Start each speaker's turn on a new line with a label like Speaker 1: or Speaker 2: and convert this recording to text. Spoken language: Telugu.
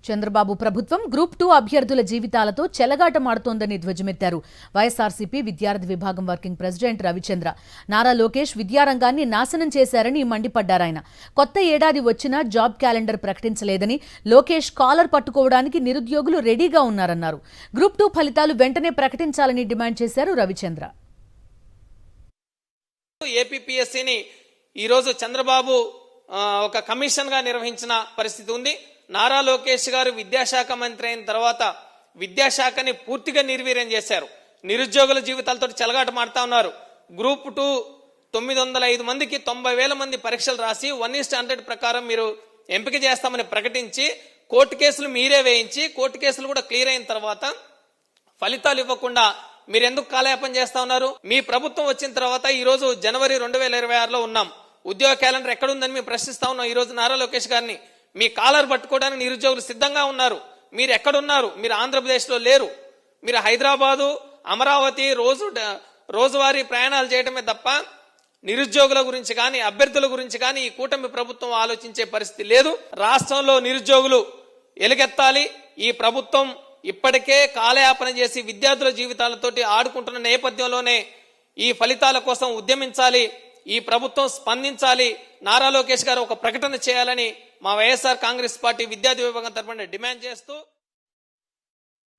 Speaker 1: చంద్రబాబు ప్రభుత్వం గ్రూప్ 2 అభ్యర్థుల జీవితాలతో చెలగాటమాడుతోందని ధ్వజమెత్తారు. వైఎస్ఆర్సీపీ విద్యార్థి విభాగం వర్కింగ్ ప్రెసిడెంట్ రవిచంద్ర. నారా లోకేష్ విద్యారంగాన్ని నాశనం చేశారని మండిపడ్డారాయన. కొత్త ఏడాది వచ్చినా జాబ్ క్యాలెండర్ ప్రకటించలేదని, లోకేష్ కాలర్ పట్టుకోవడానికి నిరుద్యోగులు రెడీగా ఉన్నారన్నారు. గ్రూప్ 2 ఫలితాలు వెంటనే ప్రకటించాలని డిమాండ్ చేశారు రవిచంద్ర.
Speaker 2: ఏపీపీఎస్సీని ఈరోజు చంద్రబాబు ఒక కమిషన్ గా నిర్వహించిన పరిస్థితి ఉంది. నారా లోకేష్ గారు విద్యాశాఖ మంత్రి అయిన తర్వాత విద్యాశాఖని పూర్తిగా నిర్వీర్యం చేశారు. నిరుద్యోగుల జీవితాలతో చెలగాటమాడుతా ఉన్నారు. గ్రూప్ 2 905 మందికి 90,000 మంది పరీక్షలు రాసి 1:100 ప్రకారం మీరు ఎంపిక చేస్తామని ప్రకటించి కోర్టు కేసులు మీరే వేయించి కోర్టు కేసులు కూడా క్లియర్ అయిన తర్వాత ఫలితాలు ఇవ్వకుండా మీరు ఎందుకు కాలయాపన చేస్తా ఉన్నారు? మీ ప్రభుత్వం వచ్చిన తర్వాత ఈ రోజు జనవరి 2026లో ఉన్నాం. ఉద్యోగ క్యాలెండర్ ఎక్కడుందని మేము ప్రశ్నిస్తా ఉన్నాం. ఈ రోజు నారా లోకేష్ గారిని మీ కాలర్ పట్టుకోవడానికి నిరుద్యోగులు సిద్ధంగా ఉన్నారు. మీరు ఎక్కడున్నారు? మీరు ఆంధ్రప్రదేశ్లో లేరు. మీరు హైదరాబాదు, అమరావతి రోజువారీ ప్రయాణాలు చేయడమే తప్ప నిరుద్యోగుల గురించి కానీ అభ్యర్థుల గురించి కానీ ఈ కూటమి ప్రభుత్వం ఆలోచించే పరిస్థితి లేదు. రాష్ట్రంలో నిరుద్యోగులు ఎలుగెత్తాలి. ఈ ప్రభుత్వం ఇప్పటికే కాలయాపన చేసి విద్యార్థుల జీవితాలతోటి ఆడుకుంటున్న నేపథ్యంలోనే ఈ ఫలితాల కోసం ఉద్యమించాలి. ఈ ప్రభుత్వం స్పందించాలి. నారా లోకేష్ గారు ఒక ప్రకటన చేయాలని మా వైఎస్ఆర్ కాంగ్రెస్ పార్టీ విద్యార్థి విభాగం తరపున డిమాండ్ చేస్తూ